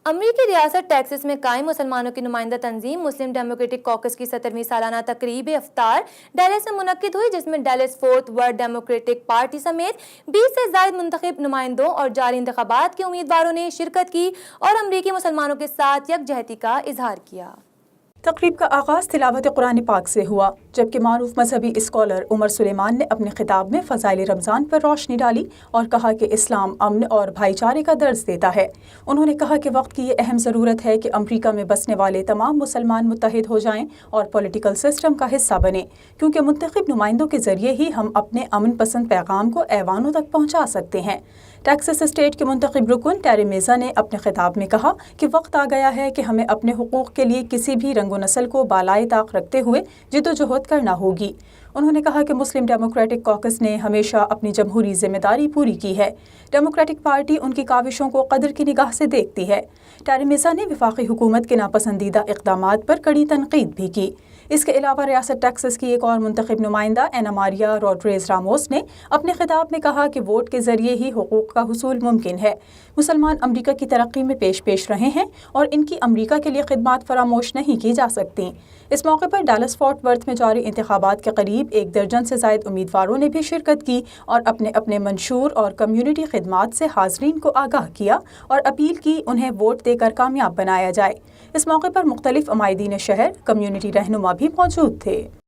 امریکی ریاست ٹیکساس میں قائم مسلمانوں کی نمائندہ تنظیم مسلم ڈیموکریٹک کاکس کی 17ویں سالانہ تقریب افطار ڈیلس میں منعقد ہوئی، جس میں Dallas fourth ward Democratic party سمیت 20 سے زائد منتخب نمائندوں اور جاری انتخابات کے امیدواروں نے شرکت کی اور امریکی مسلمانوں کے ساتھ یکجہتی کا اظہار کیا۔ تقریب کا آغاز تلاوت قرآن پاک سے ہوا، جبکہ معروف مذہبی اسکالر عمر سلیمان نے اپنے خطاب میں فضائل رمضان پر روشنی ڈالی اور کہا کہ اسلام امن اور بھائی چارے کا درس دیتا ہے۔ انہوں نے کہا کہ وقت کی یہ اہم ضرورت ہے کہ امریکہ میں بسنے والے تمام مسلمان متحد ہو جائیں اور پولیٹیکل سسٹم کا حصہ بنیں، کیونکہ منتخب نمائندوں کے ذریعے ہی ہم اپنے امن پسند پیغام کو ایوانوں تک پہنچا سکتے ہیں۔ ٹیکساس اسٹیٹ کے منتخب رکن ٹیری میزا نے اپنے خطاب میں کہا کہ وقت آ گیا ہے کہ ہمیں اپنے حقوق کے لیے کسی بھی رنگ و نسل کو بالائے طاق رکھتے ہوئے جدوجہد کرنا ہوگی۔ انہوں نے کہا کہ مسلم ڈیموکریٹک کاکس نے ہمیشہ اپنی جمہوری ذمہ داری پوری کی ہے۔ ڈیموکریٹک پارٹی ان کی کاوشوں کو قدر کی نگاہ سے دیکھتی ہے۔ ٹیری میزا نے وفاقی حکومت کے ناپسندیدہ اقدامات پر کڑی تنقید بھی کی۔ اس کے علاوہ ریاست ٹیکساس کی ایک اور منتخب نمائندہ اینا ماریا روڈریز راموس نے اپنے خطاب میں کہا کہ ووٹ کے ذریعے ہی حقوق کا حصول ممکن ہے۔ مسلمان امریکہ کی ترقی میں پیش رہے ہیں اور ان کی امریکہ کے لیے خدمات فراموش نہیں کی جا سکتی۔ اس موقع پر ڈالس فورٹ ورتھ میں جاری انتخابات کے قریب 1 درجن سے زائد امیدواروں نے بھی شرکت کی اور اپنے اپنے منشور اور کمیونٹی خدمات سے حاضرین کو آگاہ کیا اور اپیل کی انہیں ووٹ دے کر کامیاب بنایا جائے۔ اس موقع پر مختلف عمائدین شہر، کمیونٹی رہنما بھی موجود تھے۔